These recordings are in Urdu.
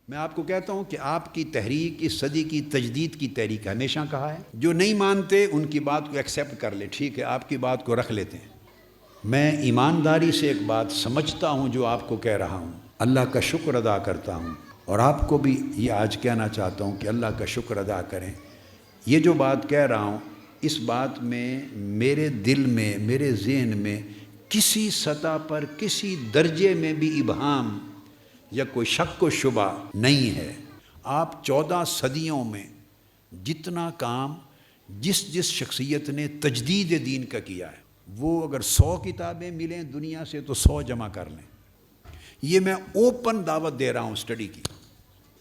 میں آپ کو کہتا ہوں کہ آپ کی تحریک اس صدی کی تجدید کی تحریک ہمیشہ کہا ہے. جو نہیں مانتے ان کی بات کو ایکسیپٹ کر لے، ٹھیک ہے، آپ کی بات کو رکھ لیتے ہیں. میں ایمانداری سے ایک بات سمجھتا ہوں جو آپ کو کہہ رہا ہوں، اللہ کا شکر ادا کرتا ہوں، اور آپ کو بھی یہ آج کہنا چاہتا ہوں کہ اللہ کا شکر ادا کریں. یہ جو بات کہہ رہا ہوں، اس بات میں میرے دل میں، میرے ذہن میں کسی سطح پر، کسی درجے میں بھی ابہام یا کوئی شک و شبہ نہیں ہے. آپ 14 صدیوں میں جتنا کام جس شخصیت نے تجدید دین کا کیا ہے، وہ اگر 100 کتابیں ملیں دنیا سے تو 100 جمع کر لیں. یہ میں اوپن دعوت دے رہا ہوں اسٹڈی کی.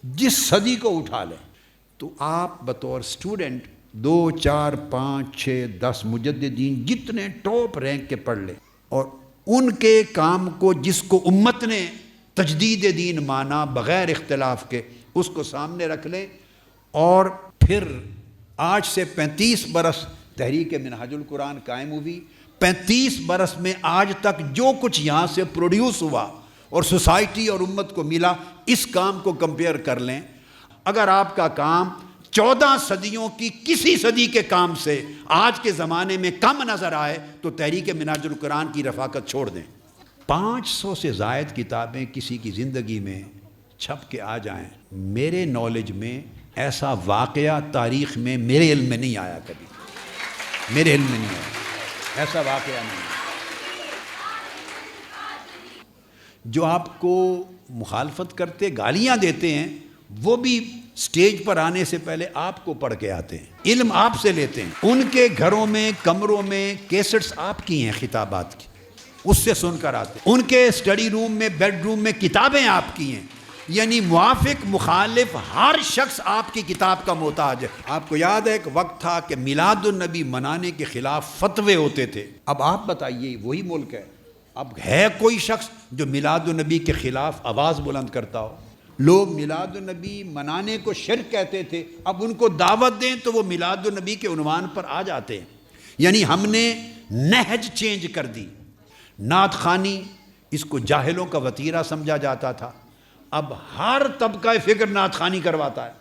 جس صدی کو اٹھا لیں تو آپ بطور اسٹوڈنٹ 2 4 5 6 10 مجددین جتنے ٹاپ رینک کے پڑھ لیں، اور ان کے کام کو جس کو امت نے تجدید دین مانا بغیر اختلاف کے، اس کو سامنے رکھ لیں. اور پھر آج سے 35 برس تحریک منہاج القرآن قائم ہوئی. 35 برس میں آج تک جو کچھ یہاں سے پروڈیوس ہوا اور سوسائٹی اور امت کو ملا، اس کام کو کمپیئر کر لیں. اگر آپ کا کام 14 صدیوں کی کسی صدی کے کام سے آج کے زمانے میں کم نظر آئے تو تحریک منہاج القرآن کی رفاقت چھوڑ دیں. 500 سے زائد کتابیں کسی کی زندگی میں چھپ کے آ جائیں، میرے نالج میں ایسا واقعہ تاریخ میں میرے علم میں نہیں آیا. کبھی میرے علم میں نہیں آیا ایسا واقعہ نہیں. جو آپ کو مخالفت کرتے، گالیاں دیتے ہیں، وہ بھی سٹیج پر آنے سے پہلے آپ کو پڑھ کے آتے ہیں، علم آپ سے لیتے ہیں. ان کے گھروں میں، کمروں میں کیسٹس آپ کی ہیں خطابات کی، اس سے سن کر آتے ہیں. ان کے اسٹڈی روم میں، بیڈ روم میں کتابیں آپ کی ہیں. یعنی موافق مخالف ہر شخص آپ کی کتاب کا محتاج ہے. آپ کو یاد ہے ایک وقت تھا کہ میلاد النبی منانے کے خلاف فتوے ہوتے تھے. اب آپ بتائیے، وہی ملک ہے، اب ہے کوئی شخص جو میلاد النبی کے خلاف آواز بلند کرتا ہو؟ لوگ میلاد النبی منانے کو شرک کہتے تھے، اب ان کو دعوت دیں تو وہ میلاد النبی کے عنوان پر آ جاتے ہیں. یعنی ہم نے نہج چینج کر دی. نعت خوانی اس کو جاہلوں کا وتیرہ سمجھا جاتا تھا، اب ہر طبقہ فکر نعت خوانی کرواتا ہے.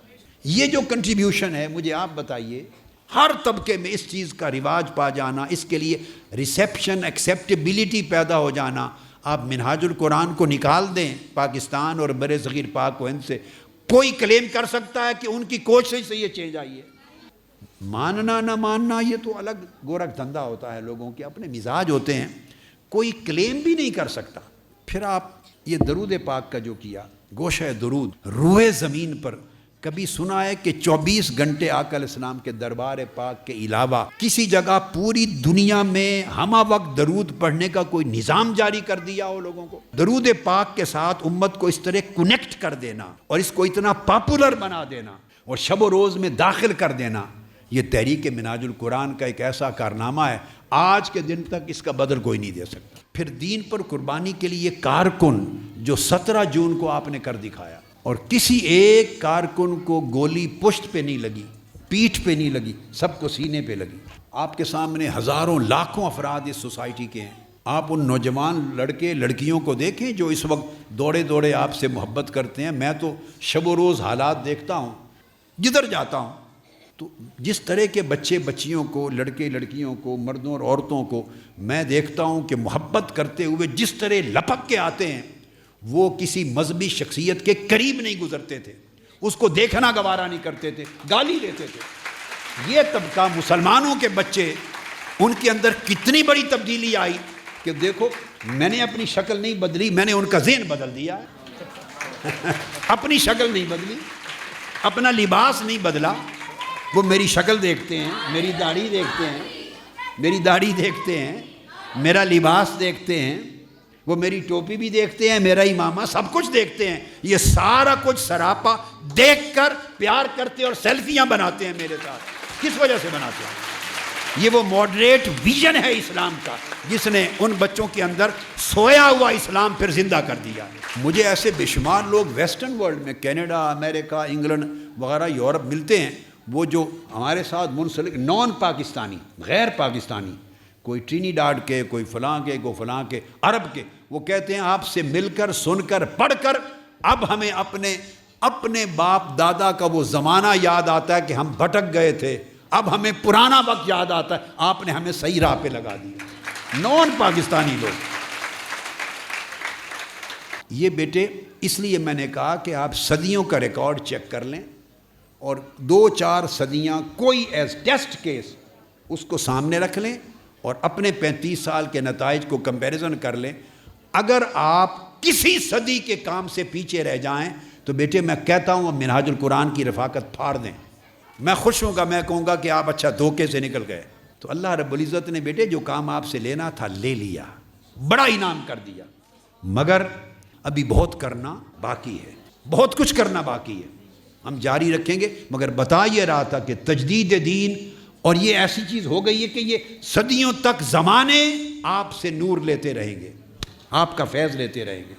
یہ جو کنٹریبیوشن ہے، مجھے آپ بتائیے، ہر طبقے میں اس چیز کا رواج پا جانا، اس کے لیے ریسیپشن، ایکسیپٹیبلٹی پیدا ہو جانا. آپ منہاج القرآن کو نکال دیں پاکستان اور بر صغیر پاک و ہند سے، کوئی کلیم کر سکتا ہے کہ ان کی کوشش سے یہ چینج آئی ہے؟ ماننا نہ ماننا یہ تو الگ گورکھ دھندا ہوتا ہے، لوگوں کے اپنے مزاج ہوتے ہیں، کوئی کلیم بھی نہیں کر سکتا. پھر آپ یہ درود پاک کا جو کیا، گوشہ درود، روح زمین پر کبھی سنا ہے کہ 24 گھنٹے آقا علیہ السلام کے دربار پاک کے علاوہ کسی جگہ پوری دنیا میں ہمہ وقت درود پڑھنے کا کوئی نظام جاری کر دیا ہو لوگوں کو؟ درود پاک کے ساتھ امت کو اس طرح کنیکٹ کر دینا اور اس کو اتنا پاپولر بنا دینا اور شب و روز میں داخل کر دینا، یہ تحریک منہاج القرآن کا ایک ایسا کارنامہ ہے، آج کے دن تک اس کا بدل کوئی نہیں دے سکتا. پھر دین پر قربانی کے لیے کارکن جو 17 جون کو آپ نے کر دکھایا، اور کسی ایک کارکن کو گولی پشت پہ نہیں لگی، پیٹھ پہ نہیں لگی، سب کو سینے پہ لگی. آپ کے سامنے ہزاروں لاکھوں افراد اس سوسائٹی کے ہیں. آپ ان نوجوان لڑکے لڑکیوں کو دیکھیں جو اس وقت دوڑے دوڑے آپ سے محبت کرتے ہیں. میں تو شب و روز حالات دیکھتا ہوں جدھر جاتا ہوں، تو جس طرح کے بچے بچیوں کو، لڑکے لڑکیوں کو، مردوں اور عورتوں کو میں دیکھتا ہوں کہ محبت کرتے ہوئے جس طرح لپک کے آتے ہیں، وہ کسی مذہبی شخصیت کے قریب نہیں گزرتے تھے، اس کو دیکھنا گوارا نہیں کرتے تھے، گالی دیتے تھے. یہ طبقہ مسلمانوں کے بچے، ان کے اندر کتنی بڑی تبدیلی آئی کہ دیکھو، میں نے اپنی شکل نہیں بدلی، میں نے ان کا ذہن بدل دیا. اپنی شکل نہیں بدلی، اپنا لباس نہیں بدلا، وہ میری شکل دیکھتے ہیں، میری داڑھی دیکھتے ہیں، میری داڑھی دیکھتے ہیں، میرا لباس دیکھتے ہیں، وہ میری ٹوپی بھی دیکھتے ہیں، میرا امامہ، سب کچھ دیکھتے ہیں. یہ سارا کچھ سراپا دیکھ کر پیار کرتے اور سیلفیاں بناتے ہیں میرے ساتھ. کس وجہ سے بناتے ہیں؟ یہ وہ ماڈریٹ ویژن ہے اسلام کا جس نے ان بچوں کے اندر سویا ہوا اسلام پھر زندہ کر دیا. مجھے ایسے بے شمار لوگ ویسٹرن ورلڈ میں، کینیڈا، امریکہ، انگلینڈ وغیرہ، یورپ ملتے ہیں، وہ جو ہمارے ساتھ منسلک نان پاکستانی، غیر پاکستانی، کوئی ٹرینیڈاڈ کے، کوئی فلاں کے، کوئی فلاں کے، عرب کے، وہ کہتے ہیں آپ سے مل کر، سن کر، پڑھ کر اب ہمیں اپنے اپنے باپ دادا کا وہ زمانہ یاد آتا ہے کہ ہم بھٹک گئے تھے، اب ہمیں پرانا وقت یاد آتا ہے، آپ نے ہمیں صحیح راہ پہ لگا دیا۔ نون پاکستانی لوگ یہ بیٹے، اس لیے میں نے کہا کہ آپ صدیوں کا ریکارڈ چیک کر لیں اور 2-4 صدیاں کوئی ایز ٹیسٹ کیس اس کو سامنے رکھ لیں اور اپنے 35 سال کے نتائج کو کمپیریزن کر لیں۔ اگر آپ کسی صدی کے کام سے پیچھے رہ جائیں تو بیٹے میں کہتا ہوں منہاج القرآن کی رفاقت پھاڑ دیں۔ میں خوش ہوں گا، میں کہوں گا کہ آپ اچھا دھوکے سے نکل گئے۔ تو اللہ رب العزت نے بیٹے جو کام آپ سے لینا تھا لے لیا، بڑا انعام کر دیا، مگر ابھی بہت کرنا باقی ہے، بہت کچھ کرنا باقی ہے، ہم جاری رکھیں گے۔ مگر بتا یہ رہا تھا کہ تجدید دین، اور یہ ایسی چیز ہو گئی ہے کہ یہ صدیوں تک زمانے آپ سے نور لیتے رہیں گے، آپ کا فیض لیتے رہیں گے۔